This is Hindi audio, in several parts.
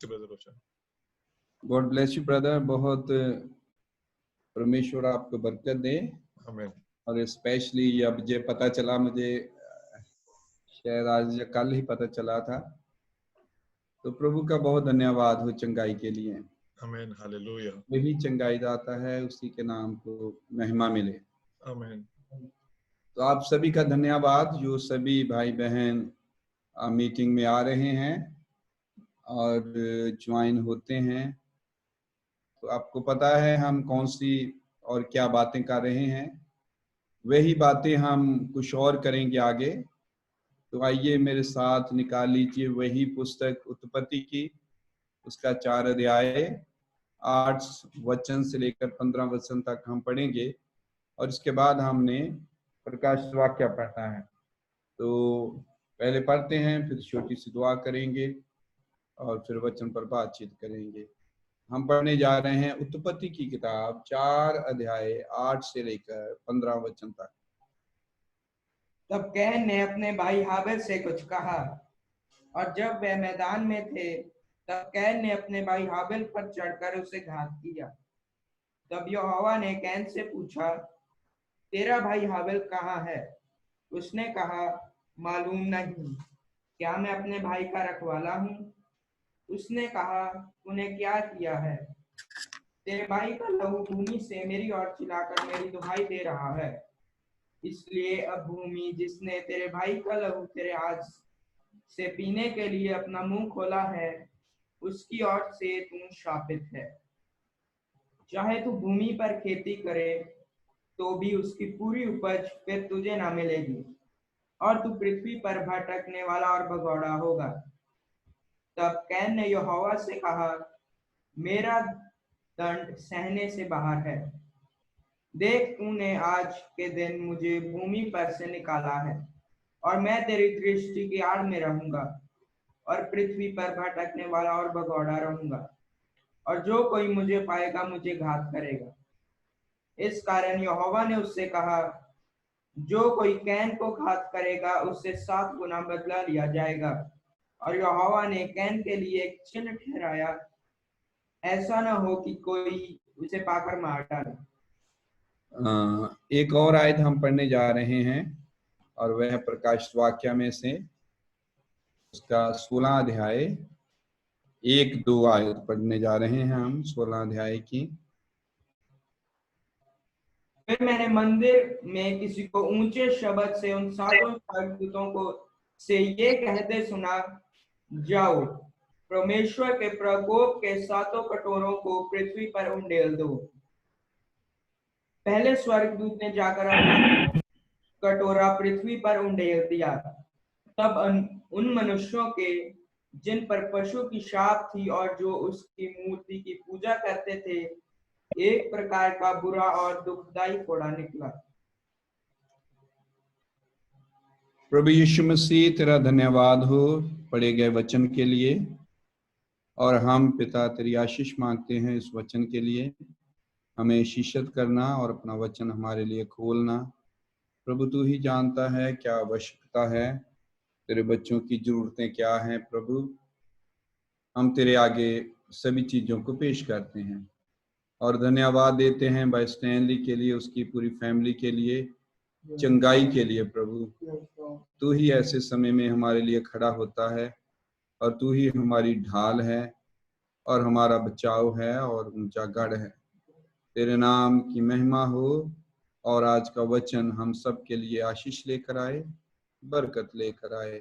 गॉड ब्लेस यू ब्रदर, बहुत परमेश्वर आपको बरकत दे। आमीन। और स्पेशली अब ये पता चला, मुझे शायद आज या कल ही पता चला था, तो प्रभु का बहुत धन्यवाद हो चंगाई के लिए। आमीन, हालेलुया। वही चंगाई दाता है, उसी के नाम को महिमा मिले। आमीन। तो आप सभी का धन्यवाद, जो सभी भाई बहन मीटिंग में आ रहे हैं और ज्वाइन होते हैं। तो आपको पता है हम कौन सी और क्या बातें कर रहे हैं, वही बातें हम कुछ और करेंगे आगे। तो आइए मेरे साथ निकाल लीजिए वही पुस्तक उत्पत्ति की, उसका 4 अध्याय 8 वचन से लेकर 15 वचन तक हम पढ़ेंगे, और इसके बाद हमने प्रकाश वाक्य पढ़ना है। तो पहले पढ़ते हैं, फिर छोटी सी दुआ करेंगे और फिर वचन पर बातचीत करेंगे। हम पढ़ने जा रहे हैं उत्पत्ति की किताब 4 अध्याय 8 से लेकर 15 वचन तक। तब कैन ने अपने भाई हाबिल से कुछ कहा, और जब वह मैदान में थे तब कैन ने अपने भाई हाबिल पर चढ़कर उसे घात किया। तब यहोवा ने कैन से पूछा, तेरा भाई हाबिल कहाँ है? उसने कहा, मालूम नहीं, क्या मैं अपने भाई का रखवाला हूँ? उसने कहा, तूने क्या किया है? तेरे भाई का लहू भूमि से मेरी ओर चिल्लाकर मेरी दुहाई दे रहा है। इसलिए अब भूमि जिसने तेरे भाई का लहू तेरे हाथ से पीने के लिए अपना मुंह खोला है, उसकी ओर से तू शापित है। चाहे तू भूमि पर खेती करे तो भी उसकी पूरी उपज फिर तुझे ना मिलेगी, और तू पृथ्वी पर भटकने वाला और भगौड़ा होगा। तब कैन ने यहोवा से कहा, मेरा दंड सहने से बाहर है। देख, तूने आज के दिन मुझे भूमि पर से निकाला है, और मैं तेरी दृष्टि की आड़ में रहूंगा, और पृथ्वी पर भटकने वाला और भगौड़ा रहूंगा, और जो कोई मुझे पाएगा मुझे घात करेगा। इस कारण यहोवा ने उससे कहा, जो कोई कैन को घात करेगा उससे 7 गुना बदला लिया जाएगा। और यहोवा ने कैन के लिए एक चिन्ह ठहराया, ऐसा न हो कि कोई उसे पाकर मार डाले। एक और आयत हम पढ़ने जा रहे हैं, और वह प्रकाश वाक्य में से उसका 16 अध्याय 1-2 आयत पढ़ने जा रहे हैं हम 16 अध्याय की। फिर मैंने मंदिर में किसी को ऊंचे शब्द से उन 7 स्वर्गदूतों को से ये कहते सुना, जाओ, परमेश्वर के प्रकोप के 7 कटोरों को पृथ्वी पर उंडेल दो। पहले स्वर्गदूत ने जाकर अपना कटोरा पृथ्वी पर उंडेल दिया। तब उन मनुष्यों के जिन पर पशु की शाप थी और जो उसकी मूर्ति की पूजा करते थे, एक प्रकार का बुरा और दुखदाई फोड़ा निकला। प्रभु यीशु मसीह, तेरा धन्यवाद हो पढ़े गए वचन के लिए, और हम पिता तेरी आशीष मांगते हैं इस वचन के लिए। हमें शीशत करना और अपना वचन हमारे लिए खोलना। प्रभु तू ही जानता है क्या आवश्यकता है, तेरे बच्चों की जरूरतें क्या हैं। प्रभु हम तेरे आगे सभी चीजों को पेश करते हैं और धन्यवाद देते हैं भाई स्टैनली के लिए, उसकी पूरी फैमिली के लिए, चंगाई के लिए। प्रभु तू ही ऐसे समय में हमारे लिए खड़ा होता है, और तू ही हमारी ढाल है और हमारा बचाव है और ऊंचा गढ़ है। तेरे नाम की महिमा हो, और आज का वचन हम सब के लिए आशीष लेकर आए, बरकत लेकर आए।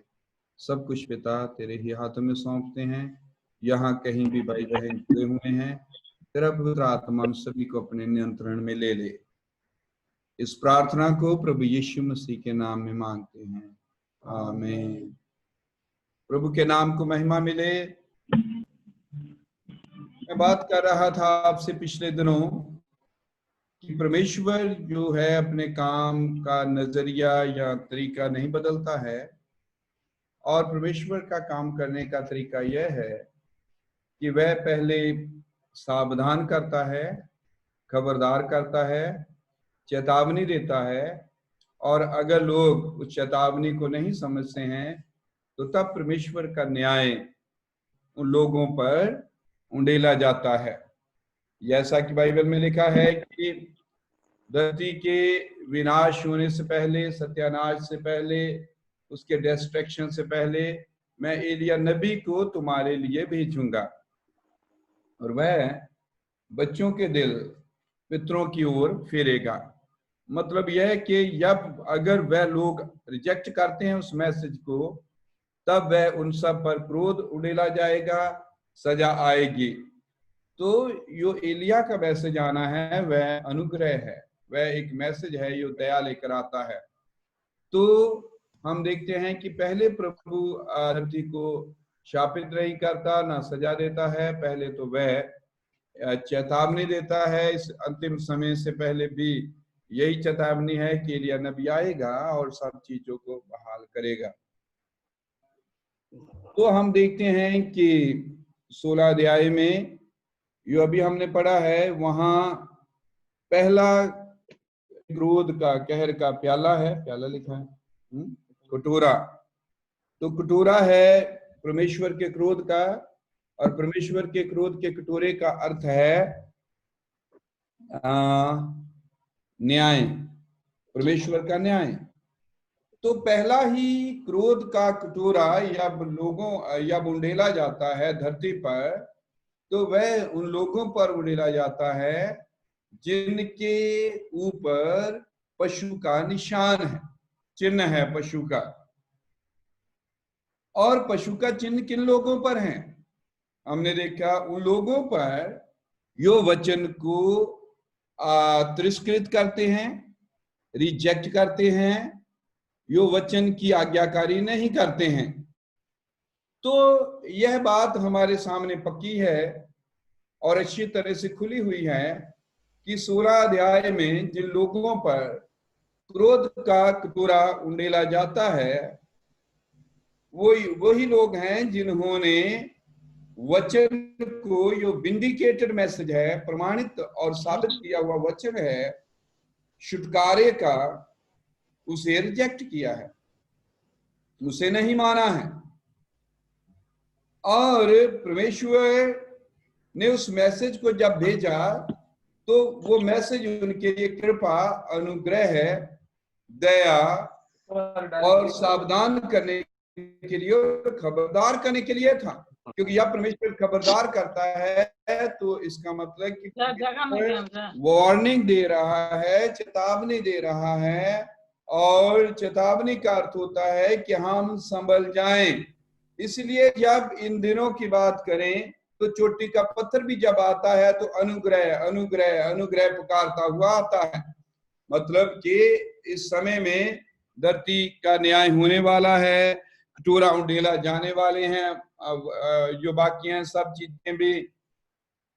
सब कुछ पिता तेरे ही हाथों में सौंपते हैं। यहाँ कहीं भी भाई बहन जुड़े हुए हैं, तेरा पवित्र आत्मा हम सभी को अपने नियंत्रण में ले ले। इस प्रार्थना को प्रभु यीशु मसीह के नाम में मांगते हैं, आमीन। प्रभु के नाम को महिमा मिले। मैं बात कर रहा था आपसे पिछले दिनों कि परमेश्वर जो है अपने काम का नजरिया या तरीका नहीं बदलता है, और परमेश्वर का काम करने का तरीका यह है कि वह पहले सावधान करता है, खबरदार करता है, चेतावनी देता है, और अगर लोग उस चेतावनी को नहीं समझते हैं तो तब परमेश्वर का न्याय उन लोगों पर उंडेला जाता है। जैसा कि बाइबल में लिखा है कि धरती के विनाश होने से पहले, सत्यानाश से पहले, उसके डिस्ट्रक्शन से पहले मैं एलिया नबी को तुम्हारे लिए भेजूंगा और वह बच्चों के दिल पितरों की ओर फेरेगा। मतलब यह है कि जब अगर वह लोग रिजेक्ट करते हैं उस मैसेज को, तब वह उन सब पर क्रोध उड़ेला जाएगा, सजा आएगी। तो जो एलिया का मैसेज आना है वह अनुग्रह है, वह एक मैसेज है जो दया लेकर आता है। तो हम देखते हैं कि पहले प्रभु धरती को शापित नहीं करता, ना सजा देता है। पहले तो वह चेतावनी देता है। इस अंतिम समय से पहले भी यही चेतावनी है कि एलिया नबी आएगा और सब चीजों को बहाल करेगा। तो हम देखते हैं कि 16 अध्याय में जो अभी हमने पढ़ा है, वहां पहला क्रोध का, कहर का प्याला है, प्याला लिखा है, कटोरा। तो कटोरा है परमेश्वर के क्रोध का, और परमेश्वर के क्रोध के कटोरे का अर्थ है न्याय, परमेश्वर का न्याय। तो पहला ही क्रोध का कटोरा जब उंडेला जाता है धरती पर, तो वह उन लोगों पर उंडेला जाता है जिनके ऊपर पशु का निशान है, चिन्ह है पशु का। और पशु का चिन्ह किन लोगों पर है? हमने देखा उन लोगों पर जो वचन को तिरस्कृत करते हैं, रिजेक्ट करते हैं, जो वचन की आज्ञाकारी नहीं करते हैं। तो यह बात हमारे सामने पक्की है और अच्छी तरह से खुली हुई है कि 16 अध्याय में जिन लोगों पर क्रोध का कटोरा उंडेला जाता है, वही लोग हैं जिन्होंने वचन को, जो विंडिकेटेड मैसेज है, प्रमाणित और साबित किया हुआ वचन है छुटकारे का, उसे रिजेक्ट किया है, उसे नहीं माना है। और परमेश्वर ने उस मैसेज को जब भेजा तो वो मैसेज उनके लिए कृपा, अनुग्रह, दया और सावधान करने के लिए, खबरदार करने के लिए था। क्योंकि जब परमेश्वर खबरदार करता है तो इसका मतलब कि वार्निंग दे रहा है, चेतावनी दे रहा है। और चेतावनी का अर्थ होता है कि हम संभल जाएं। इसलिए जब इन दिनों की बात करें तो चोटी का पत्थर भी जब आता है तो अनुग्रह अनुग्रह अनुग्रह पुकारता हुआ आता है। मतलब कि इस समय में धरती का न्याय होने वाला है, कटोरा उंडेला जाने वाले हैं, जो बाकी हैं सब चीजें भी।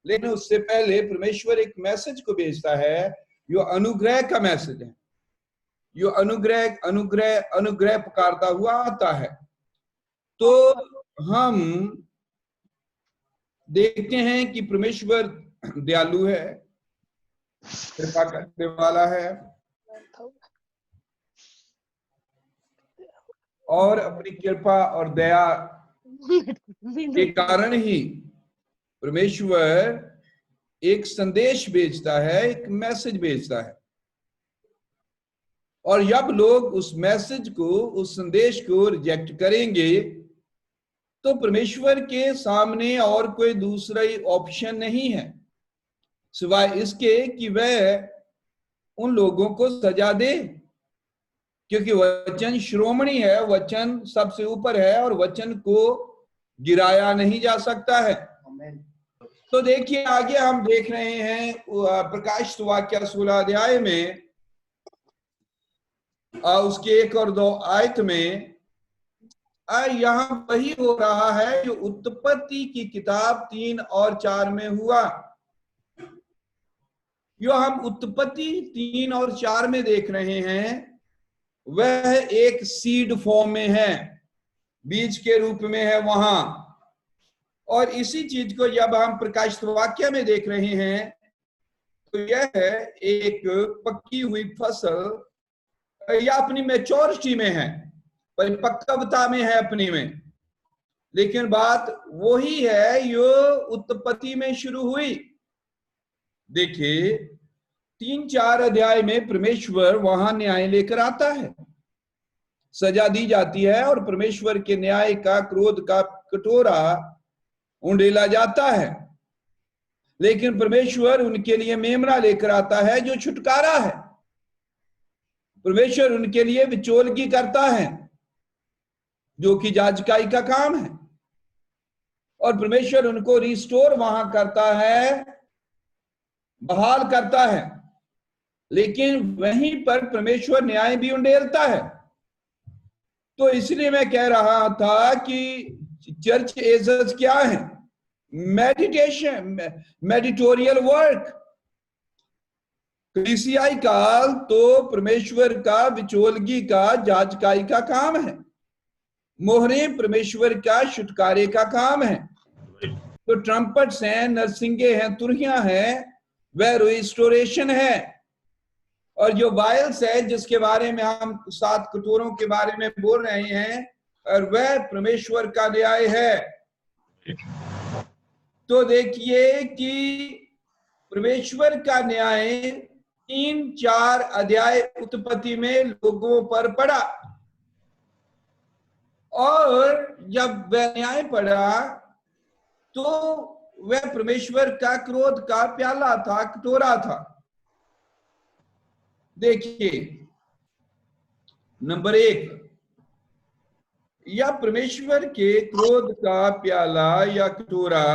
लेकिन उससे पहले परमेश्वर एक मैसेज को भेजता है जो अनुग्रह का मैसेज है, जो अनुग्रह अनुग्रह अनुग्रह पुकारता हुआ आता है। तो हम देखते हैं कि परमेश्वर दयालु है, कृपा करने वाला है, और अपनी कृपा और दया के कारण ही परमेश्वर एक संदेश भेजता है, एक मैसेज भेजता है। और जब लोग उस मैसेज को, उस संदेश को रिजेक्ट करेंगे तो परमेश्वर के सामने और कोई दूसरा ऑप्शन नहीं है सिवाय इसके कि वह उन लोगों को सजा दे। क्योंकि वचन श्रोमणी है, वचन सबसे ऊपर है और वचन को गिराया नहीं जा सकता है। तो देखिए आगे हम देख रहे हैं प्रकाशित वाक्य 16 अध्याय में उसके 1 और 2 आयत में यहां वही हो रहा है जो उत्पत्ति की किताब 3 और 4 में हुआ। जो हम उत्पत्ति 3 और 4 में देख रहे हैं वह एक सीड फॉर्म में है, बीज के रूप में है वहां। और इसी चीज को जब हम प्रकाशित वाक्य में देख रहे हैं तो यह है एक पक्की हुई फसल, या अपनी मैच्योरिटी में है, परिपक्वता में है अपनी में। लेकिन बात वही है जो उत्पत्ति में शुरू हुई। देखिए 3-4 अध्याय में परमेश्वर वहां न्याय लेकर आता है, सजा दी जाती है और परमेश्वर के न्याय का, क्रोध का कटोरा उंडेला जाता है। लेकिन परमेश्वर उनके लिए मेमना लेकर आता है जो छुटकारा है। परमेश्वर उनके लिए विचोलगी करता है जो कि याजकाई का काम है, और परमेश्वर उनको रिस्टोर वहां करता है, बहाल करता है। लेकिन वहीं पर परमेश्वर न्याय भी उंडेलता है। तो इसलिए मैं कह रहा था कि चर्च एजेस क्या है? Meditation, मेडिटोरियल work. कलीसियाई काल तो परमेश्वर का विचोलगी का, याजकाई का काम है। मोहरे परमेश्वर का छुटकारे का काम है। तो ट्रम्पट्स हैं, नरसिंगे हैं, तुरहियां हैं, वह रिस्टोरेशन है। और जो वायल्स है जिसके बारे में हम 7 कटोरों के बारे में बोल रहे हैं, और वह परमेश्वर का न्याय है। तो देखिए कि परमेश्वर का न्याय 3-4 अध्याय उत्पत्ति में लोगों पर पड़ा, और जब वह न्याय पड़ा तो वह परमेश्वर का क्रोध का प्याला था, कटोरा था। देखिए नंबर 1, या परमेश्वर के क्रोध का प्याला या कटोरा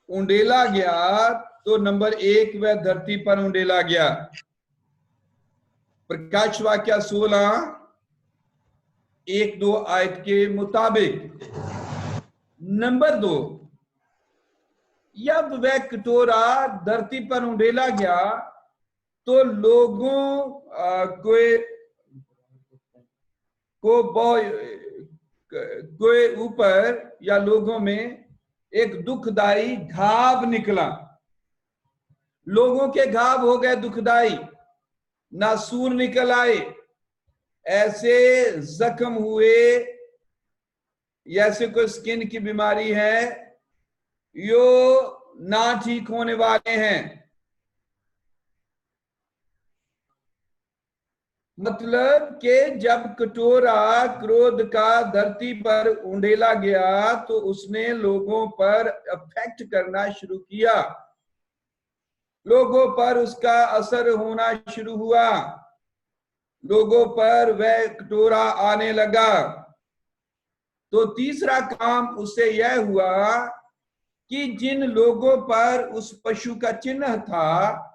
उंडेला गया, तो नंबर 1 वह धरती पर उंडेला गया, प्रकाश वाक्य 16:1-2 आयत के मुताबिक। नंबर 2, जब वह कटोरा धरती पर उंडेला गया तो लोगों को ऊपर या लोगों में एक दुखदाई घाव निकला। लोगों के घाव हो गए दुखदाई, नासूर निकल आए, ऐसे जख्म हुए, जैसे कोई स्किन की बीमारी है, यो ना ठीक होने वाले हैं। मतलब कि जब कटोरा क्रोध का धरती पर उंडेला गया तो उसने लोगों पर अफेक्ट करना शुरू किया, लोगों पर उसका असर होना शुरू हुआ, लोगों पर वह कटोरा आने लगा। तो तीसरा काम उससे यह हुआ कि जिन लोगों पर उस पशु का चिन्ह था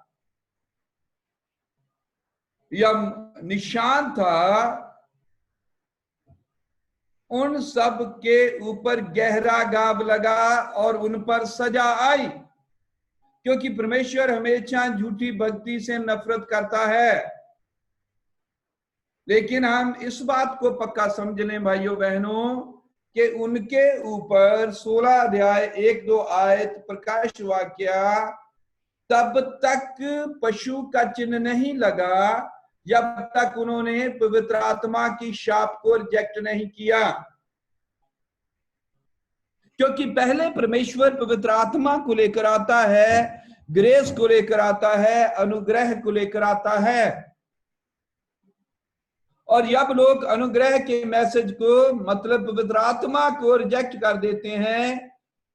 या निशान था, उन सब के ऊपर गहरा घाव लगा और उन पर सजा आई, क्योंकि परमेश्वर हमेशा झूठी भक्ति से नफरत करता है। लेकिन हम इस बात को पक्का समझ लें भाइयों बहनों कि उनके ऊपर 16 अध्याय 1-2 आयत प्रकाश वाक्य तब तक पशु का चिन्ह नहीं लगा जब तक उन्होंने पवित्र आत्मा की शाप को रिजेक्ट नहीं किया। क्योंकि पहले परमेश्वर पवित्र आत्मा को लेकर आता है, ग्रेस को लेकर आता है, अनुग्रह को लेकर आता है। और जब लोग अनुग्रह के मैसेज को, मतलब पवित्र आत्मा को रिजेक्ट कर देते हैं,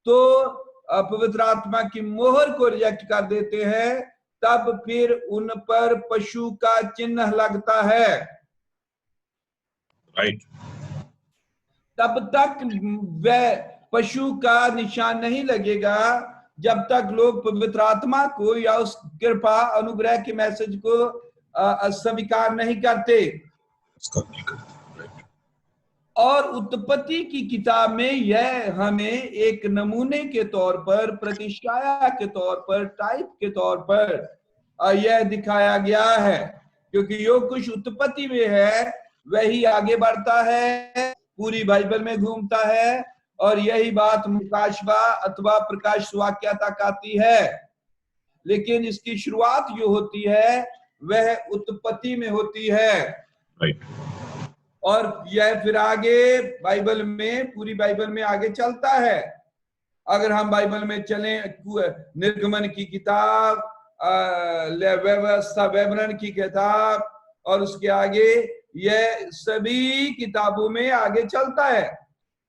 तो पवित्र आत्मा की मोहर को रिजेक्ट कर देते हैं, तब फिर उन पर पशु का चिन्ह लगता है। राइट। तब तक वह पशु का निशान नहीं लगेगा जब तक लोग पवित्र आत्मा को या उस कृपा अनुग्रह के मैसेज को स्वीकार नहीं करते। और उत्पत्ति की किताब में यह हमें एक नमूने के तौर पर, प्रतिछाया के तौर पर, टाइप के तौर पर यह दिखाया गया है, क्योंकि जो कुछ उत्पत्ति में है वही आगे बढ़ता है, पूरी बाइबल में घूमता है, और यही बात प्रकाशवा अथवा प्रकाश वाक्य तक आती है। लेकिन इसकी शुरुआत जो होती है वह उत्पत्ति में होती है। राइट। और यह फिर आगे बाइबल में, पूरी बाइबल में आगे चलता है। अगर हम बाइबल में चलें, निर्गमन की किताब, व्यवस्था विवरण की किताब, और उसके आगे यह सभी किताबों में आगे चलता है।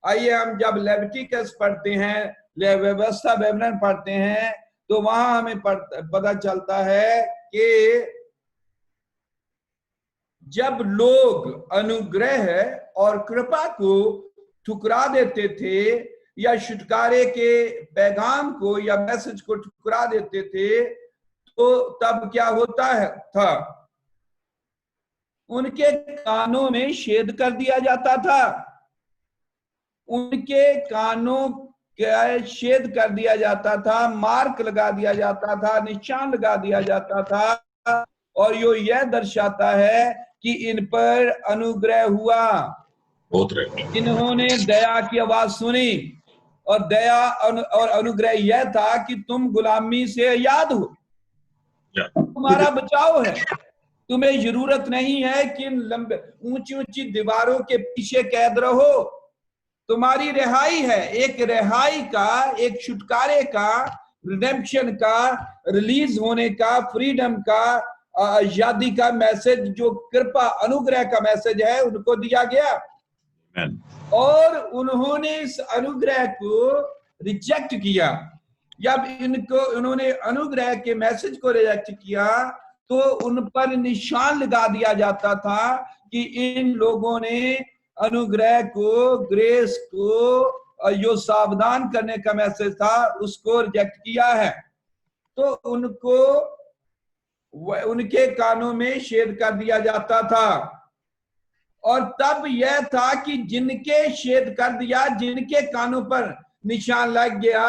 आइए हम जब लेविटिकस पढ़ते हैं, व्यवस्था विवरण पढ़ते हैं, तो वहां हमें पता चलता है कि जब लोग अनुग्रह और कृपा को ठुकरा देते थे, या छुटकारे के पैगाम को या मैसेज को ठुकरा देते थे, तो तब क्या होता है था? उनके कानों में छेद कर दिया जाता था, उनके कानों का छेद कर दिया जाता था, मार्क लगा दिया जाता था, निशान लगा दिया जाता था, और यह दर्शाता है कि इन पर अनुग्रह हुआ। इन्होंने दया की आवाज सुनी, और दया और अनुग्रह यह था कि तुम गुलामी से आजाद हो, तुम्हारा बचाव है, तुम्हें जरूरत नहीं है कि लंबे ऊंची ऊंची दीवारों के पीछे कैद रहो। तुम्हारी रिहाई है, एक रिहाई का, एक छुटकारे का, रिडेम्पशन का, रिलीज होने का, फ्रीडम का, आजादी का मैसेज, जो कृपा अनुग्रह का मैसेज है, उनको दिया गया। और उन्होंने इस अनुग्रह को रिजेक्ट किया। जब उन्होंने अनुग्रह के मैसेज को रिजेक्ट किया, तो उन पर निशान लगा दिया जाता था कि इन लोगों ने अनुग्रह को, ग्रेस को, जो सावधान करने का मैसेज था, उसको रिजेक्ट किया है। तो उनको, उनके कानों में छेद कर दिया जाता था। और तब यह था कि जिनके छेद कर दिया, जिनके कानों पर निशान लग गया,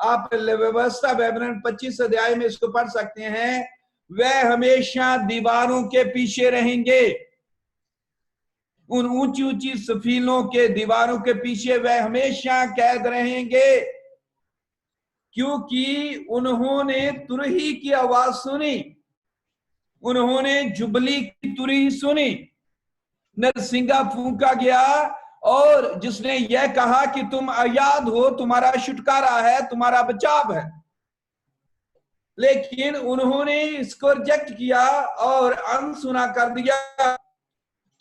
आप व्यवस्था विवरण 25 अध्याय में इसको पढ़ सकते हैं, वह हमेशा दीवारों के पीछे रहेंगे। उन ऊंची ऊंची सफीलों के दीवारों के पीछे वह हमेशा कैद रहेंगे, क्योंकि उन्होंने तुरही की आवाज सुनी, उन्होंने जुबली की तुरही सुनी। नरसिंगा फूंका गया, और जिसने यह कहा कि तुम आजाद हो, तुम्हारा छुटकारा है, तुम्हारा बचाव है। लेकिन उन्होंने इसको रिजेक्ट किया और अनसुना कर दिया।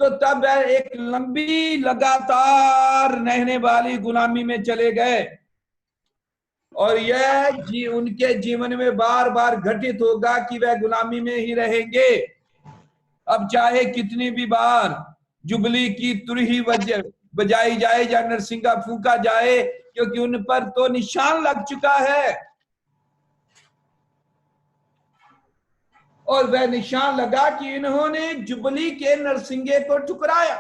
तो तब एक लंबी लगातार रहने वाली गुलामी में चले गए, और यह उनके जीवन में बार बार घटित होगा कि वह गुलामी में ही रहेंगे। अब चाहे कितनी भी बार जुबली की तुरही बजाई जाए या नरसिंगा फूंका जाए, क्योंकि उन पर तो निशान लग चुका है, और वह निशान लगा कि इन्होंने जुबली के नरसिंगे को ठुकराया।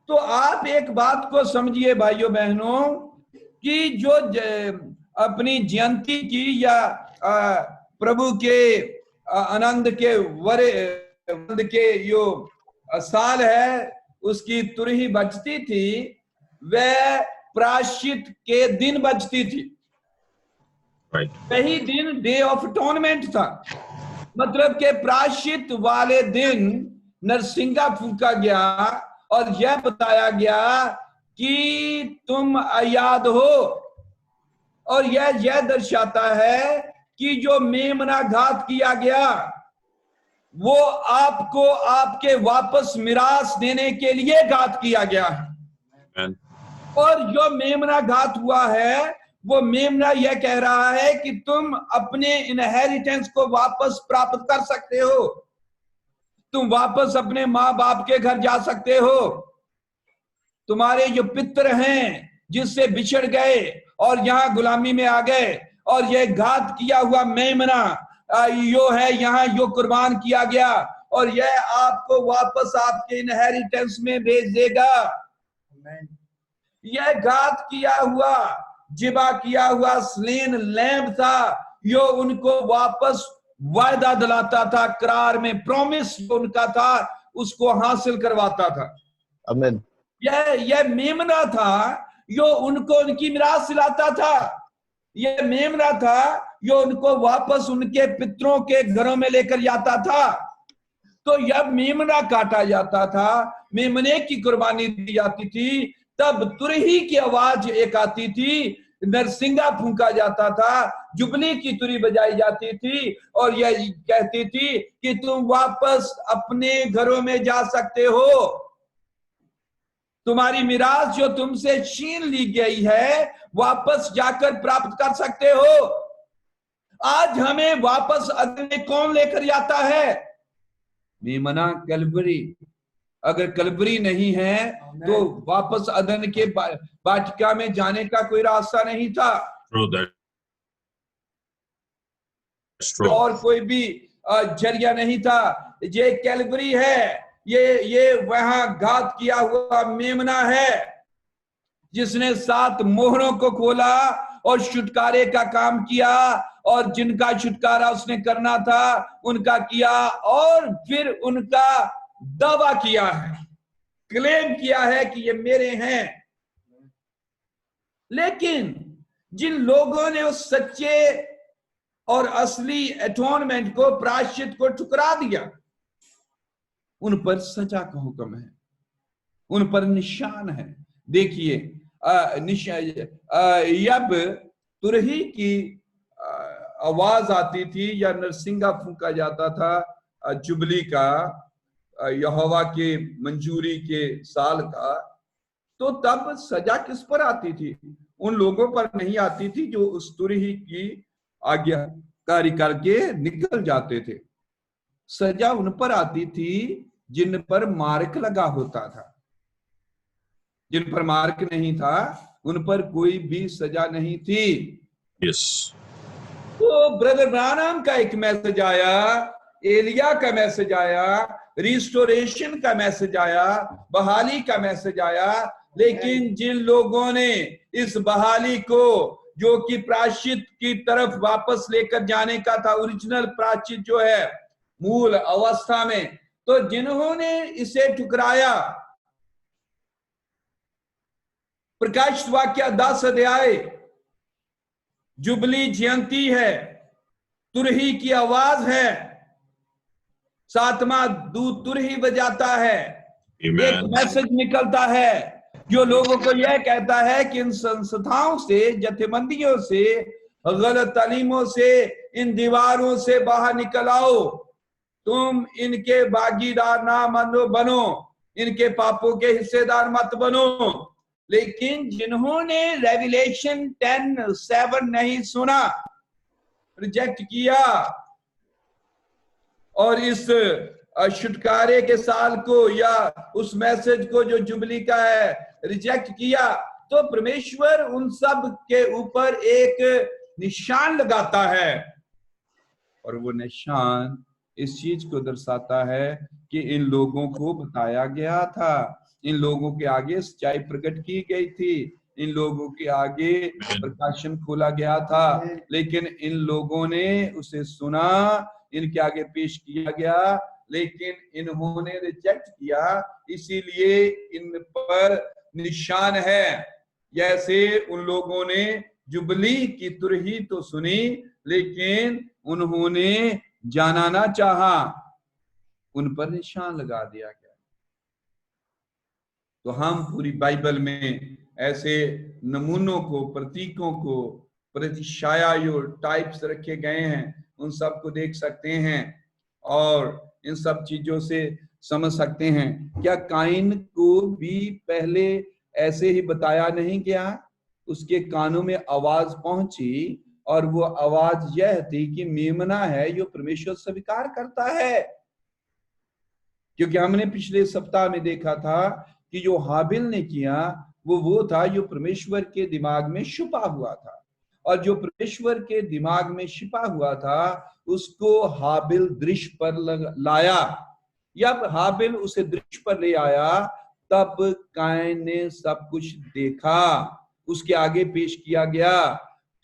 तो आप एक बात को समझिए भाइयों बहनों, कि जो अपनी जयंती की या प्रभु के आनंद के के जो साल है, उसकी तुरही बजती थी, वह प्रायश्चित के दिन बजती थी। वही दिन डे ऑफ अटोनमेंट था, मतलब के प्रायश्चित वाले दिन नरसिंगा फूंका गया, और यह बताया गया कि तुम आजाद हो। और यह दर्शाता है कि जो मेमना घात किया गया, वो आपको आपके वापस मिरास देने के लिए घात किया गया है। और जो मेमना घात हुआ है, वो मेमना यह कह रहा है कि तुम अपने इनहेरिटेंस को वापस प्राप्त कर सकते हो, तुम वापस अपने माँ बाप के घर जा सकते हो। तुम्हारे जो पितर हैं, जिससे बिछड़ गए और यहाँ गुलामी में आ गए, और यह घात किया हुआ मेमना यो है यहाँ यो कुर्बान किया गया, और यह आपको वापस आपके इनहेरिटेंस में भेज देगा। यह घात किया हुआ, जिबा किया हुआ स्लेन लैम्ब था, यो उनको वापस वायदा दिलाता था, करार में प्रॉमिस जो उनका था उसको हासिल करवाता था। आमीन। यह मेमना था, यो उनको उनकी मिरास दिलाता था। यह मेमना था, यो उनको वापस उनके पितरों के घरों में लेकर जाता था। तो जब मेमना काटा जाता था, मेमने की कुर्बानी दी जाती थी, तब तुरही की आवाज एक आती थी, नरसिंगा फूंका जाता था, जुबली की तुरी बजाई जाती थी और यह कहती थी कि तुम वापस अपने घरों में जा सकते हो, तुम्हारी मिराज जो तुमसे छीन ली गई है वापस जाकर प्राप्त कर सकते हो। आज हमें वापस अदन में कौन लेकर जाता है? मेमना कलवरी। अगर कलवरी नहीं है तो वापस अदन के वाटिका में जाने का कोई रास्ता नहीं था। और कोई भी जरिया नहीं था। ये कैलवरी है, ये वहां घात किया हुआ मेमना है जिसने 7 मोहरों को खोला और छुटकारे का काम किया, और जिनका छुटकारा उसने करना था उनका किया, और फिर उनका दावा किया है, क्लेम किया है कि ये मेरे हैं। लेकिन जिन लोगों ने उस सच्चे और असली एटोनमेंट को, प्रायश्चित को ठुकरा दिया, उन पर सजा का हुक्म है, उन पर निशान है। देखिए जब तुरही की आवाज आती थी या नरसिंगा फूंका जाता था जुबली का, यहोवा के मंजूरी के साल का, तो तब सजा किस पर आती थी? उन लोगों पर नहीं आती थी जो उस तुरही की आज्ञाकारी करके निकल जाते थे। सजा उन पर आती थी जिन पर मार्क लगा होता था। जिन पर मार्क नहीं था उन पर कोई भी सजा नहीं थी। Yes. तो ब्रदर ब्रानम का एक मैसेज आया, एलिया का मैसेज आया, रिस्टोरेशन का मैसेज आया, बहाली का मैसेज आया, लेकिन जिन लोगों ने इस बहाली को, जो कि प्रायश्चित की तरफ वापस लेकर जाने का था, ओरिजिनल प्रायश्चित जो है मूल अवस्था में, तो जिन्होंने इसे ठुकराया, प्रकाशित वाक्य 10 अध्याय, जुबली जयंती है, तुरही की आवाज है, 7वां दूत तुरही बजाता है, एक मैसेज निकलता है जो लोगों को यह कहता है कि इन संस्थाओं से, जथेबंदियों से, गलत तालीमों से, इन दीवारों से बाहर निकल आओ, तुम इनके भागीदार ना बनो, इनके पापों के हिस्सेदार मत बनो। लेकिन जिन्होंने रेवलेशन 10:7 नहीं सुना, रिजेक्ट किया, और इस छुटकारे के साल को या उस मैसेज को जो जुबली का है रिजेक्ट किया, तो परमेश्वर उन सब के ऊपर एक निशान लगाता है, और वो निशान इस चीज को दर्शाता है कि इन लोगों को बताया गया था, इन लोगों के आगे सच्चाई प्रकट की गई थी, इन लोगों के आगे प्रकाशन खोला गया था, लेकिन इन लोगों ने उसे सुना, इनके आगे पेश किया गया, लेकिन इन्होंने रिजेक्ट किया, इसीलिए इन पर निशान है। जैसे उन लोगों ने जुबली की तुरही तो सुनी, लेकिन उन्होंने जाना ना चाहा, उन पर निशान लगा दिया गया। तो हम पूरी बाइबल में ऐसे नमूनों को, प्रतीकों को, प्रतिछाया जो टाइप्स रखे गए हैं, उन सब को देख सकते हैं और इन सब चीजों से समझ सकते हैं। क्या काइन को भी पहले ऐसे ही बताया नहीं गया? उसके कानों में आवाज पहुंची और वो आवाज यह थी कि मेमना है जो परमेश्वर स्वीकार करता है। क्योंकि हमने पिछले सप्ताह में देखा था कि जो हाबिल ने किया वो था जो परमेश्वर के दिमाग में छुपा हुआ था, और जो परमेश्वर के दिमाग में छिपा हुआ था उसको हाबिल दृश्य पर लाया। जब हाबिल उसे दृश्य पर ले आया तब काइन ने सब कुछ देखा, उसके आगे पेश किया गया।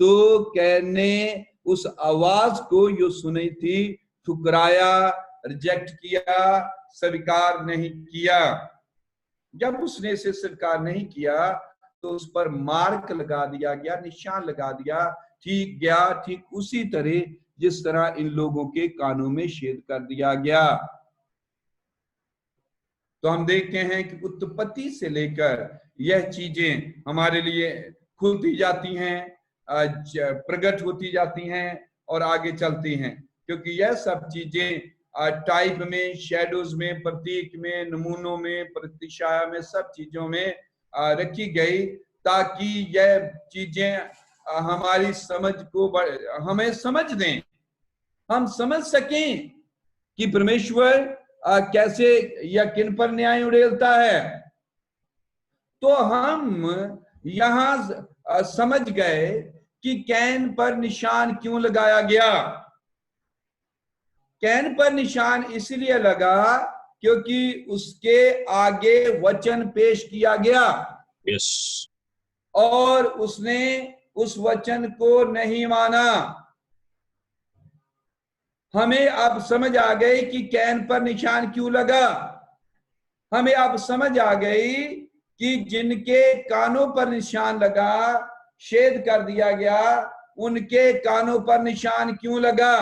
तो कैन ने उस आवाज को जो सुनी थी ठुकराया, रिजेक्ट किया, स्वीकार नहीं किया। जब उसने इसे स्वीकार नहीं किया तो उस पर मार्क लगा दिया गया, निशान लगा दिया, ठीक उसी तरह जिस तरह इन लोगों के कानों में छेद कर दिया गया। तो हम देखते हैं कि उत्पत्ति से लेकर यह चीजें हमारे लिए खुलती जाती हैं, प्रकट होती जाती हैं और आगे चलती हैं, क्योंकि यह सब चीजें टाइप में, शैडोज में, प्रतीक में, नमूनों में, प्रतिछाया में, सब चीजों में रखी गई ताकि यह चीजें हमारी समझ को हमें समझ दें, हम समझ सकें कि परमेश्वर कैसे या किन पर न्याय उड़ेलता है। तो हम यहां समझ गए कि कैन पर निशान क्यों लगाया गया। कैन पर निशान इसलिए लगा क्योंकि उसके आगे वचन पेश किया गया। Yes. और उसने उस वचन को नहीं माना। हमें अब समझ आ गई कि कैन पर निशान क्यों लगा। हमें अब समझ आ गई कि जिनके कानों पर निशान लगा, छेद कर दिया गया, उनके कानों पर निशान क्यों लगा।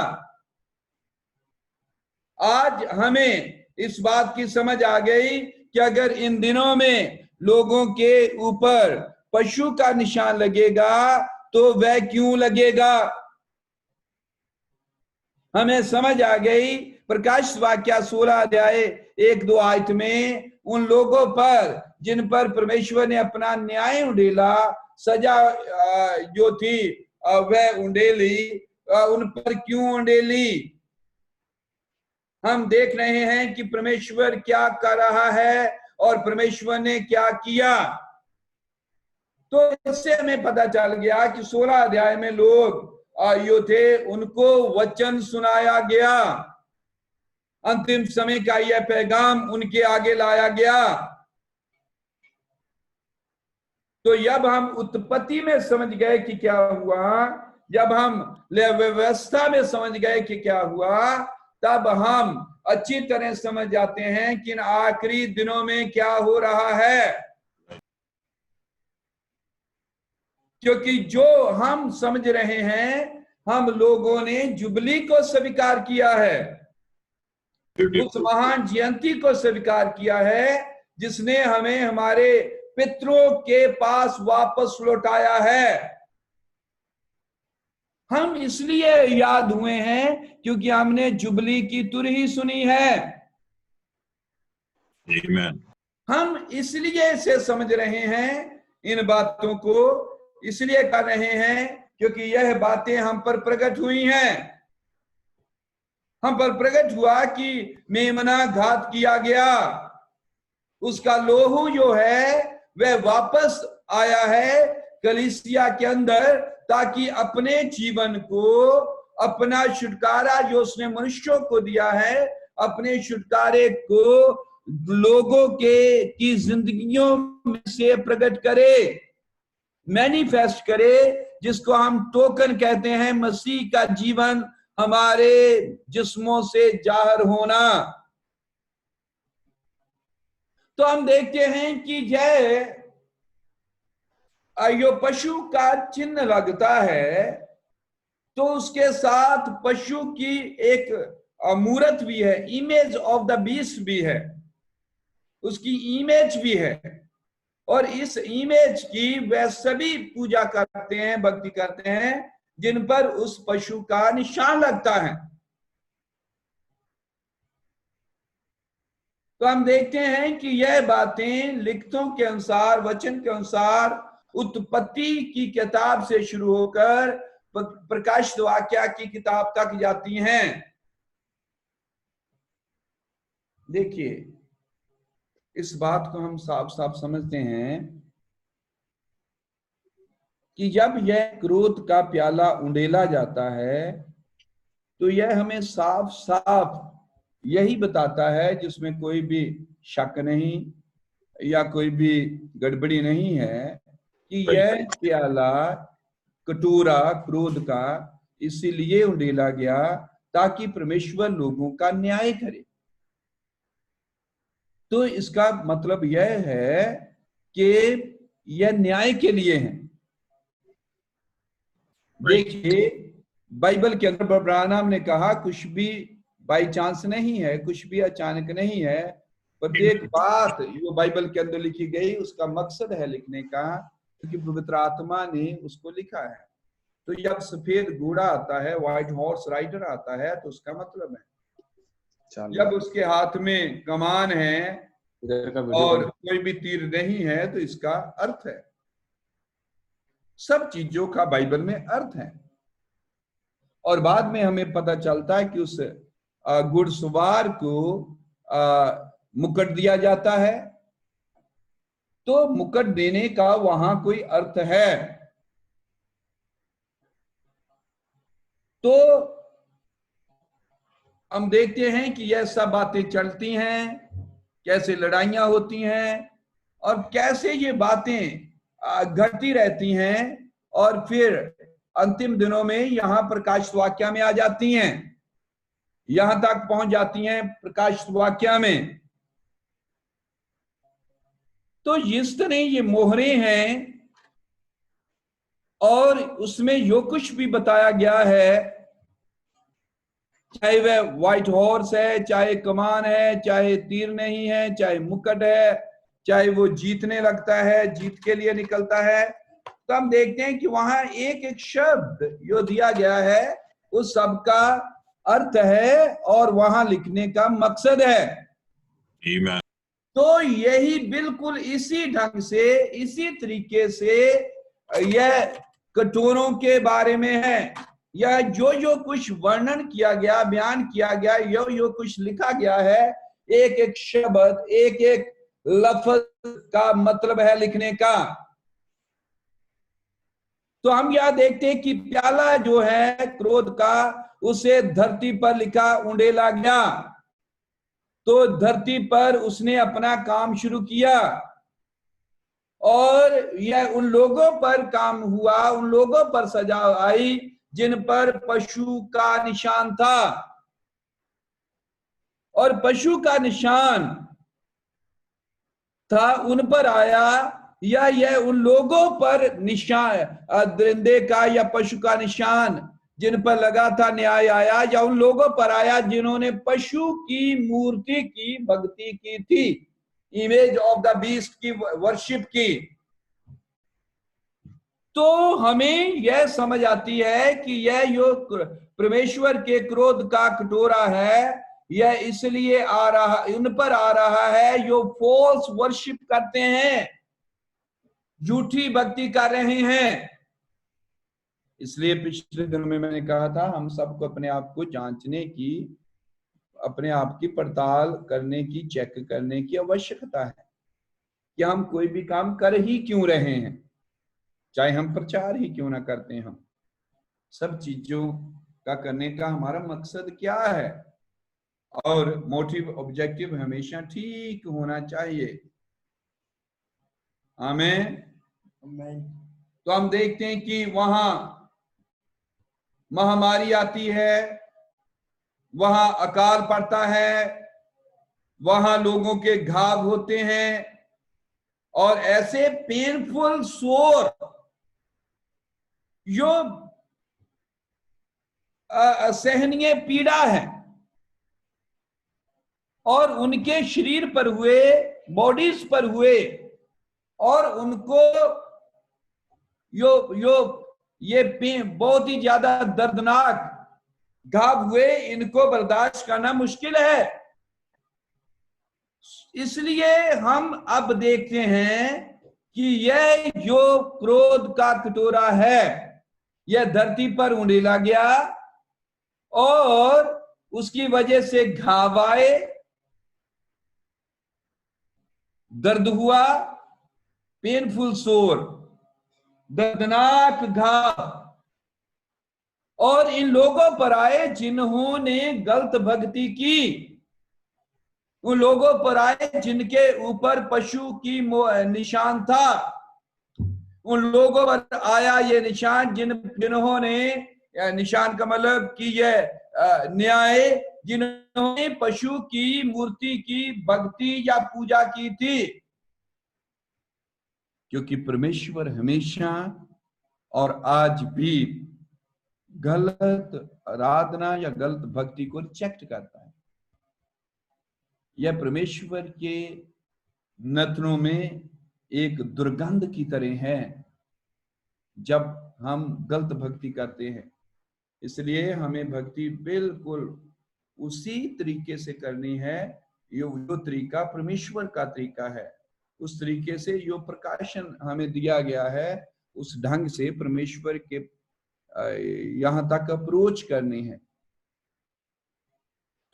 आज हमें इस बात की समझ आ गई कि अगर इन दिनों में लोगों के ऊपर पशु का निशान लगेगा तो वह क्यों लगेगा। हमें समझ आ गई प्रकाश वाक्य 16 अध्याय 1-2 आयत में उन लोगों पर जिन पर परमेश्वर ने अपना न्याय उंडेला, सजा जो थी वह उंडेली, उन पर क्यों उंडेली। हम देख रहे हैं कि परमेश्वर क्या कर रहा है और परमेश्वर ने क्या किया। तो इससे हमें पता चल गया कि 16 अध्याय में लोग जो थे उनको वचन सुनाया गया, अंतिम समय का यह पैगाम उनके आगे लाया गया। तो जब हम उत्पत्ति में समझ गए कि क्या हुआ, जब हम व्यवस्था में समझ गए कि क्या हुआ, तब हम अच्छी तरह समझ जाते हैं कि इन आखिरी दिनों में क्या हो रहा है। क्योंकि जो हम समझ रहे हैं, हम लोगों ने जुबली को स्वीकार किया है, उस महान जयंती को स्वीकार किया है जिसने हमें हमारे पितरों के पास वापस लौटाया है। हम इसलिए याद हुए हैं क्योंकि हमने जुबली की तुरही सुनी है। Amen. हम इसलिए इसे समझ रहे हैं, इन बातों को इसलिए कर रहे हैं क्योंकि यह बातें हम पर प्रकट हुई हैं। हम पर प्रकट हुआ कि मेमना घात किया गया, उसका लोहू जो है वह वापस आया है कलीसिया के अंदर, ताकि अपने जीवन को, अपना छुटकारा जो उसने मनुष्यों को दिया है, अपने छुटकारे को लोगों के की जिंदगियों में से प्रकट करे, मैनिफेस्ट करे, जिसको हम टोकन कहते हैं, मसीह का जीवन हमारे जिस्मों से जाहिर होना। तो हम देखते हैं कि जो पशु का चिन्ह लगता है तो उसके साथ पशु की एक मूर्त भी है, इमेज ऑफ द बीस्ट भी है, उसकी इमेज भी है, और इस इमेज की वह सभी पूजा करते हैं, भक्ति करते हैं जिन पर उस पशु का निशान लगता है। तो हम देखते हैं कि यह बातें लिखतों के अनुसार, वचन के अनुसार उत्पत्ति की किताब से शुरू होकर प्रकाशित वाक्य की किताब तक जाती हैं। देखिए, इस बात को हम साफ साफ समझते हैं कि जब यह क्रोध का प्याला उंडेला जाता है तो यह हमें साफ साफ यही बताता है, जिसमें कोई भी शक नहीं या कोई भी गड़बड़ी नहीं है, कि यह प्याला कटोरा क्रोध का इसीलिए उंडेला गया ताकि परमेश्वर लोगों का न्याय करे। तो इसका मतलब यह है कि यह न्याय के लिए है। देखिए, बाइबल के अंदर ब्रानम ने कहा कुछ भी बाई चांस नहीं है, कुछ भी अचानक नहीं है, प्रत्येक बात जो बाइबल के अंदर लिखी गई उसका मकसद है लिखने का, क्योंकि पवित्र आत्मा ने उसको लिखा है। तो जब सफेद घोड़ा आता है, व्हाइट हॉर्स राइडर आता है, तो उसका मतलब है जब उसके हाथ में कमान है और कोई भी तीर नहीं है, तो इसका अर्थ है। सब चीजों का बाइबल में अर्थ है। और बाद में हमें पता चलता है कि उस घुड़सवार को मुकुट दिया जाता है, तो मुकुट देने का वहां कोई अर्थ है। तो हम देखते हैं कि यह सब बातें चलती हैं, कैसे लड़ाइयां होती हैं और कैसे ये बातें घटती रहती हैं, और फिर अंतिम दिनों में यहां प्रकाश वाक्य में आ जाती हैं, यहां तक पहुंच जाती हैं प्रकाश वाक्य में। तो इस तरह ये मोहरे हैं, और उसमें जो कुछ भी बताया गया है, चाहे वह व्हाइट हॉर्स है, चाहे कमान है, चाहे तीर नहीं है, चाहे मुकुट है, चाहे वो जीतने लगता है, जीत के लिए निकलता है, तो हम देखते हैं कि वहां एक एक शब्द जो दिया गया है उस सब का अर्थ है और वहां लिखने का मकसद है। Amen. तो यही बिल्कुल इसी ढंग से, इसी तरीके से यह कटोरों के बारे में है। यह जो कुछ वर्णन किया गया, बयान किया गया, जो कुछ लिखा गया है, एक एक शब्द, एक एक लफ्ज का मतलब है लिखने का। तो हम यह देखते हैं कि प्याला जो है क्रोध का, उसे धरती पर लिखा उंडेला गया, तो धरती पर उसने अपना काम शुरू किया, और यह उन लोगों पर काम हुआ, उन लोगों पर सजा आई जिन पर पशु का निशान था। और पशु का निशान था उन पर आया, या यह उन लोगों पर निशान, दरिंदे का या पशु का निशान जिन पर लगा था न्याय आया, या उन लोगों पर आया जिन्होंने पशु की मूर्ति की भक्ति की थी, इमेज ऑफ द बीस्ट की वर्शिप की। तो हमें यह समझ आती है कि यह जो परमेश्वर के क्रोध का कटोरा है, यह इसलिए आ रहा, उन पर आ रहा है जो फॉल्स वर्शिप करते हैं, झूठी भक्ति कर रहे हैं। इसलिए पिछले दिनों में मैंने कहा था, हम सबको अपने आप को जांचने की, अपने आप की पड़ताल करने की, चेक करने की आवश्यकता है कि हम कोई भी काम कर ही क्यों रहे हैं, चाहे हम प्रचार ही क्यों ना करते हैं। हम सब चीजों का करने का हमारा मकसद क्या है, और मोटिव, ऑब्जेक्टिव हमेशा ठीक होना चाहिए। आमीन। तो हम देखते हैं कि वहां महामारी आती है, वहां अकाल पड़ता है, वहां लोगों के घाव होते हैं, और ऐसे पेनफुल सोर जो असहनीय पीड़ा है, और उनके शरीर पर हुए, बॉडीज पर हुए, और उनको ये बहुत ही ज्यादा दर्दनाक घाव हुए, इनको बर्दाश्त करना मुश्किल है। इसलिए हम अब देखते हैं कि यह जो क्रोध का कटोरा है, यह धरती पर उंडेला गया, और उसकी वजह से घाव आए, दर्द हुआ, पेनफुल सोर, दर्दनाक घाव, और इन लोगों पर आए जिन्होंने गलत भक्ति की, उन लोगों पर आए जिनके ऊपर पशु की निशान था, उन लोगों पर आया ये निशान जिन्होंने, निशान का मतलब कि यह न्याय, जिन्होंने पशु की मूर्ति की भक्ति या पूजा की थी। क्योंकि परमेश्वर हमेशा और आज भी गलत आराधना या गलत भक्ति को रिजेक्ट करता है। यह परमेश्वर के नथनों में एक दुर्गंध की तरह है जब हम गलत भक्ति करते हैं। इसलिए हमें भक्ति बिल्कुल उसी तरीके से करनी है जो तरीका परमेश्वर का तरीका है। उस तरीके से जो प्रकाशन हमें दिया गया है उस ढंग से परमेश्वर के यहां तक अप्रोच करनी है।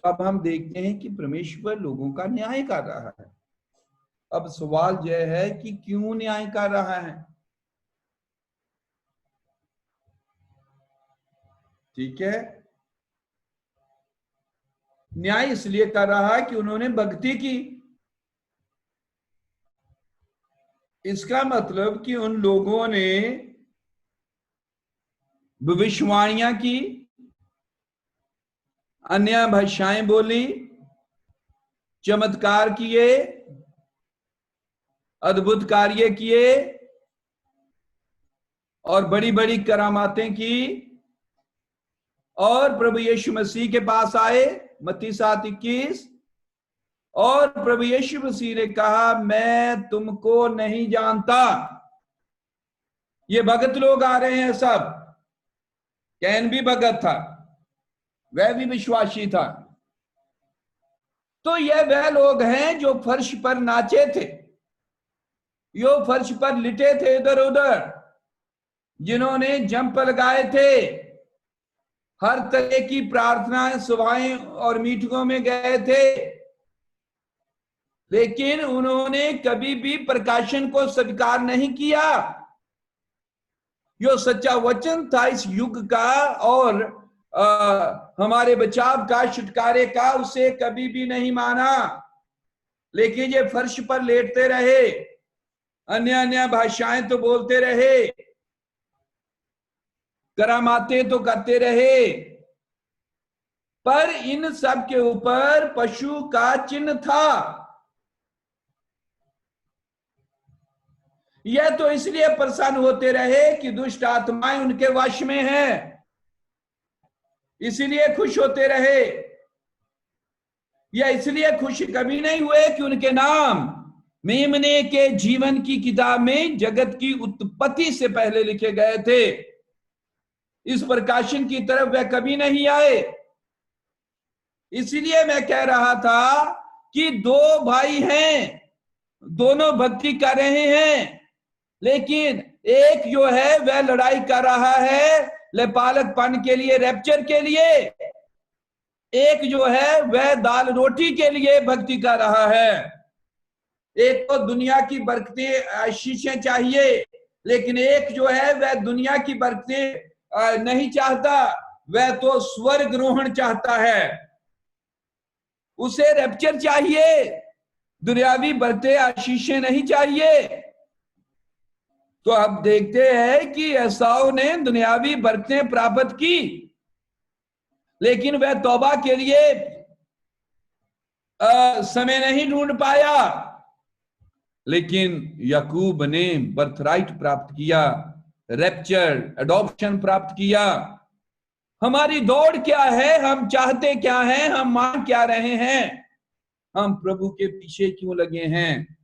तो अब हम देखते हैं कि परमेश्वर लोगों का न्याय कर रहा है। अब सवाल यह है कि क्यों न्याय कर रहा है? ठीक है, न्याय इसलिए कर रहा है कि उन्होंने भक्ति की। इसका मतलब कि उन लोगों ने भविष्यवाणियां की, अन्य भाषाएं बोली, चमत्कार किए, अद्भुत कार्य किए और बड़ी बड़ी करामातें की और प्रभु यीशु मसीह के पास आए, मत्ती 7:21, और प्रभु यीशु मसीह ने कहा मैं तुमको नहीं जानता। ये भगत लोग आ रहे हैं सब। कैन भी भगत था, वह भी विश्वासी था। तो यह वह लोग हैं जो फर्श पर नाचे थे, जो फर्श पर लिटे थे इधर उधर, जिन्होंने जंप लगाए थे, हर तरह की प्रार्थनाएं सभाएं और मीटिंगों में गए थे, लेकिन उन्होंने कभी भी प्रकाशन को स्वीकार नहीं किया। जो सच्चा वचन था इस युग का और हमारे बचाव का, छुटकारे का, उसे कभी भी नहीं माना। लेकिन ये फर्श पर लेटते रहे, अन्य अन्य भाषाएं तो बोलते रहे, करामातें तो करते रहे, पर इन सब के ऊपर पशु का चिन्ह था। यह तो इसलिए प्रसन्न होते रहे कि दुष्ट आत्माएं उनके वश में हैं, इसलिए खुश होते रहे। या इसलिए खुश कभी नहीं हुए कि उनके नाम मेमने के जीवन की किताब में जगत की उत्पत्ति से पहले लिखे गए थे। इस प्रकाशन की तरफ वह कभी नहीं आए। इसलिए मैं कह रहा था कि दो भाई हैं, दोनों भक्ति कर रहे हैं, लेकिन एक जो है वह लड़ाई कर रहा है लेपालकपन के लिए, रैप्चर के लिए। एक जो है वह दाल रोटी के लिए भक्ति कर रहा है। एक तो दुनिया की बरकतें, आशीषें चाहिए, लेकिन एक जो है वह दुनिया की बरकतें नहीं चाहता, वह तो स्वर्ग रोहण चाहता है। उसे रैप्चर चाहिए, दुनियावी बरकतें, आशीषें नहीं चाहिए। तो अब देखते हैं कि एसाव ने दुनियावी बरकतें प्राप्त की, लेकिन वह तौबा के लिए समय नहीं ढूंढ पाया। लेकिन याकूब ने बर्थराइट प्राप्त किया, रैप्चर, एडॉप्शन प्राप्त किया। हमारी दौड़ क्या है? हम चाहते क्या हैं? हम मांग क्या रहे हैं? हम प्रभु के पीछे क्यों लगे हैं?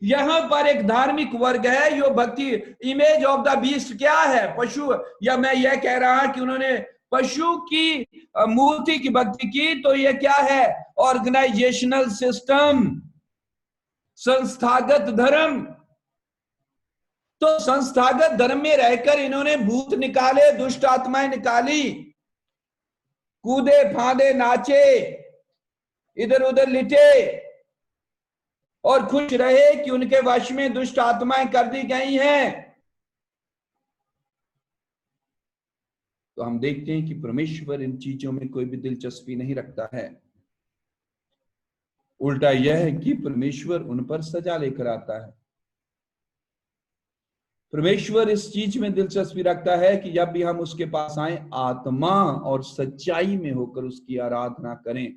यहां पर एक धार्मिक वर्ग है जो भक्ति, इमेज ऑफ द बीस्ट क्या है? पशु। या मैं यह कह रहा कि उन्होंने पशु की मूर्ति की भक्ति की। तो यह क्या है? ऑर्गेनाइजेशनल सिस्टम, संस्थागत धर्म। तो संस्थागत धर्म में रहकर इन्होंने भूत निकाले, दुष्ट आत्माएं निकाली, कूदे फांदे, नाचे, इधर उधर लिटे और खुश रहे कि उनके वश में दुष्ट आत्माएं कर दी गई हैं। तो हम देखते हैं कि परमेश्वर इन चीजों में कोई भी दिलचस्पी नहीं रखता है। उल्टा यह है कि परमेश्वर उन पर सजा लेकर आता है। परमेश्वर इस चीज में दिलचस्पी रखता है कि जब भी हम उसके पास आए, आत्मा और सच्चाई में होकर उसकी आराधना करें।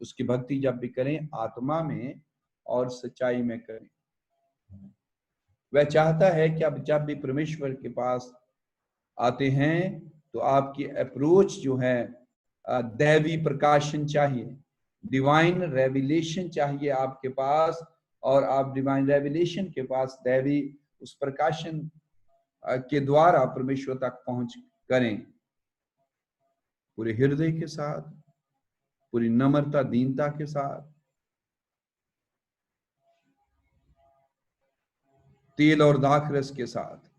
उसकी भक्ति जब भी करें, आत्मा में और सच्चाई में करें। वह चाहता है कि अब जब भी परमेश्वर के पास आते हैं तो आपकी अप्रोच जो है दैवी प्रकाशन चाहिए, डिवाइन रेविलेशन चाहिए आपके पास, और आप डिवाइन रेविलेशन के पास दैवी उस प्रकाशन के द्वारा परमेश्वर तक पहुंच करें, पूरे हृदय के साथ, पूरी नम्रता दीनता के साथ। तेल और दाखरस के साथ।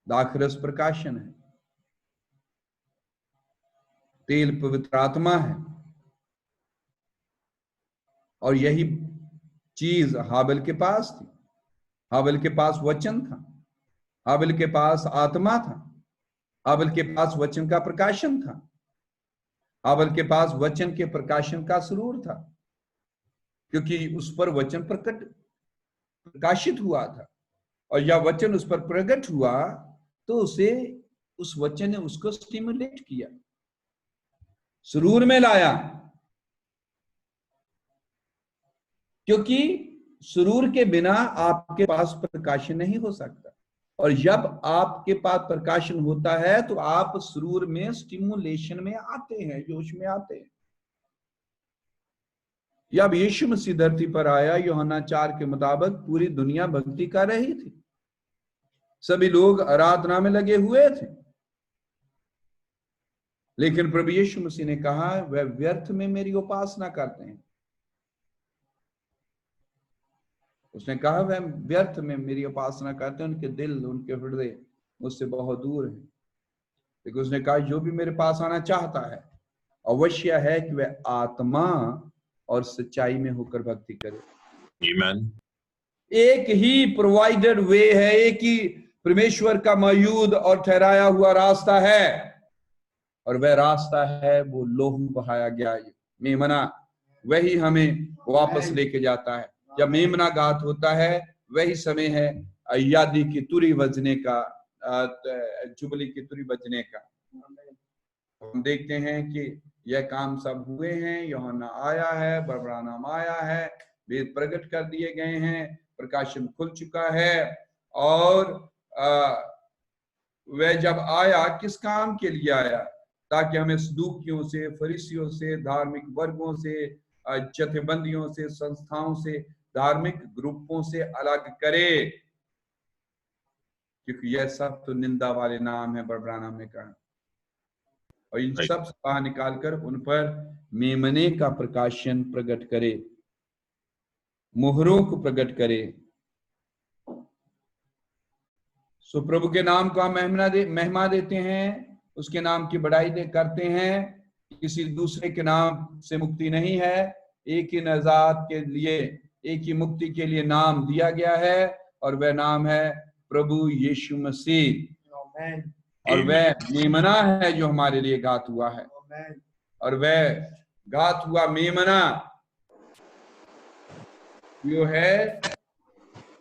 दाखरस प्रकाशन है, तेल पवित्र आत्मा है, और यही चीज हाबिल के पास थी। हाबिल के पास वचन था, हाबिल के पास आत्मा था, हाबिल के पास वचन का प्रकाशन था, हाबिल के पास वचन के प्रकाशन का सुरूर था, क्योंकि उस पर वचन प्रकाशित हुआ था, और यह वचन उस पर प्रकट हुआ तो उसे उस वचन ने उसको स्टिमुलेट किया, सुरूर में लाया, क्योंकि सुरूर के बिना आपके पास प्रकाशन नहीं हो सकता। और जब आपके पास प्रकाशन होता है तो आप सुरूर में स्टिमुलेशन में आते हैं, जोश में आते हैं। जब यीशु मसीह धरती पर आया, यूहन्ना 4 के मुताबिक पूरी दुनिया भक्ति कर रही थी, सभी लोग आराधना में लगे हुए थे, लेकिन प्रभु यीशु मसीह ने कहा वह व्यर्थ में मेरी उपासना करते हैं। उसने कहा वह व्यर्थ में मेरी उपासना करते हैं, उनके दिल, उनके हृदय मुझसे बहुत दूर है। लेकिन उसने कहा जो भी मेरे पास आना चाहता है, अवश्य है कि वह आत्मा और सच्चाई में होकर भक्ति करे। Amen. एक ही प्रोवाइडेड वे है, एक ही परमेश्वर का मौजूद और ठहराया हुआ रास्ता है, और वह रास्ता है वो लोहू बहाया गया मेमना। वही हमें वापस लेके जाता है। जब मेमना गात होता है वही समय है यादी की तुरी बजने का, जुबली की तुरी बजने का। हम देखते हैं कि यह काम सब हुए हैं, यूहन्ना आया है, बरब्रानाम आया है, वेद प्रकट कर दिए गए हैं, प्रकाशन खुल चुका है। और वह जब आया किस काम के लिए आया? ताकि हमें सदूकियों से, फरीसियों से, धार्मिक वर्गों से, जथेबंदियों से, संस्थाओं से, धार्मिक ग्रुपों से अलग करे, क्योंकि यह सब तो निंदा वाले नाम है, बरब्रानाम ने कहा। और इन सब से बाहर निकालकर उन पर मेमने का प्रकाशन प्रकट करे, मोहरों को प्रकट करे। सो प्रभु के नाम को हम महिमा देते हैं, उसके नाम की बढ़ाई करते हैं। किसी दूसरे के नाम से मुक्ति नहीं है। एक ही नजात के लिए, एक ही मुक्ति के लिए नाम दिया गया है, और वह नाम है प्रभु यीशु मसीह। और वह मेमना है जो हमारे लिए घात हुआ है, और वह घात हुआ मेमना जो है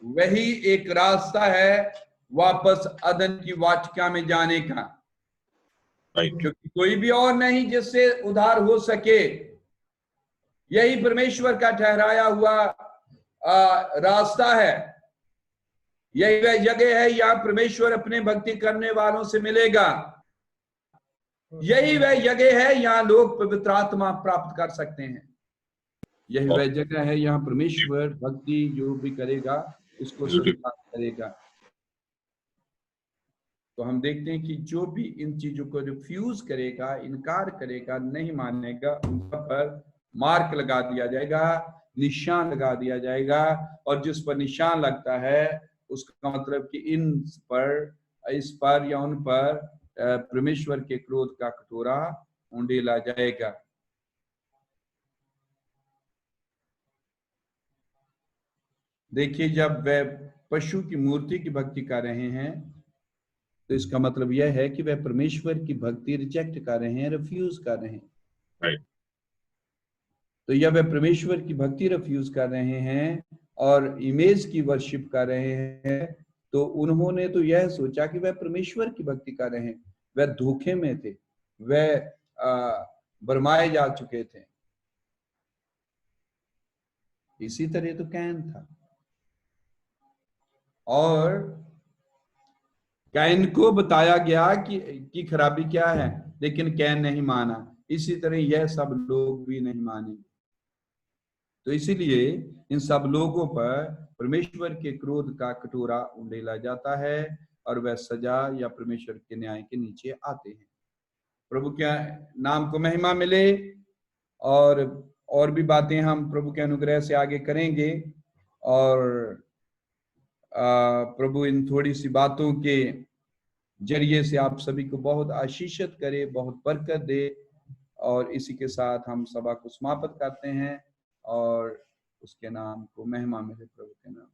वही एक रास्ता है वापस अदन की वाटिका में जाने का, क्योंकि कोई भी और नहीं जिससे उद्धार हो सके। यही परमेश्वर का ठहराया हुआ रास्ता है। यही वह जगह है यहाँ परमेश्वर अपने भक्ति करने वालों से मिलेगा। यही वह जगह है यहाँ लोग पवित्र आत्मा प्राप्त कर सकते हैं। यही वह जगह है यहाँ परमेश्वर भक्ति जो भी करेगा उसको स्वीकार करेगा। तो हम देखते हैं कि जो भी इन चीजों को रिफ्यूज करेगा, इनकार करेगा, नहीं मानेगा, उन पर मार्क लगा दिया जाएगा, निशान लगा दिया जाएगा। और जिस पर निशान लगता है उसका मतलब कि इस पर या उन पर परमेश्वर के क्रोध का कटोरा उंडेला जाएगा। देखिए, जब वे पशु की मूर्ति की भक्ति कर रहे हैं तो इसका मतलब यह है कि वह परमेश्वर की भक्ति रिजेक्ट कर रहे हैं, रिफ्यूज कर रहे हैं। तो जब वे परमेश्वर की भक्ति रिफ्यूज कर रहे हैं और इमेज की वर्शिप कर रहे हैं, तो उन्होंने तो यह सोचा कि वह परमेश्वर की भक्ति कर रहे हैं। वह धोखे में थे, वह भरमाए जा चुके थे। इसी तरह तो कैन था, और कैन को बताया गया कि खराबी क्या है, लेकिन कैन नहीं माना। इसी तरह यह सब लोग भी नहीं मानेंगे। तो इसीलिए इन सब लोगों पर परमेश्वर के क्रोध का कटोरा उंडेला जाता है और वह सजा या परमेश्वर के न्याय के नीचे आते हैं। प्रभु के नाम को महिमा मिले। और भी बातें हम प्रभु के अनुग्रह से आगे करेंगे और प्रभु इन थोड़ी सी बातों के जरिए से आप सभी को बहुत आशीषित करे, बहुत बरकत दे। और इसी के साथ हम सभा को समाप्त करते हैं और उसके नाम को महिमा मिले प्रभु के नाम।